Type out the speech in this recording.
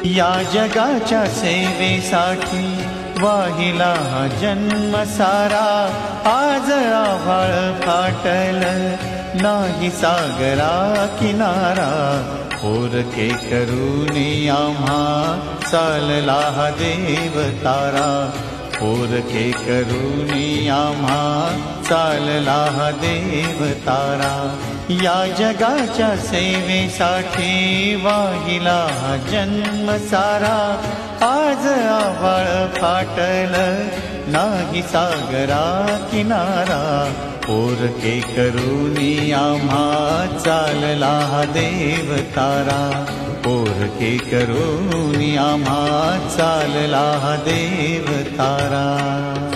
या जगाच्या सेवेसाठी वाहिला हा जन्म सारा। आज आभाळ फाटल नाही सागरा किनारा। पोरके करूनी आम्हा चालला हा देव तारा। पोरके करूनी आम्हा चालला हा देव तारा। या जगाच्या सेवेसाठी वाहिला हा जन्म सारा। आज आभाळ फाटल नाही सागरा किनारा। पोरके करूनी आम्हा चालला हा देव तारा। पोरके करूनी आम्हा चालला हा देव तारा।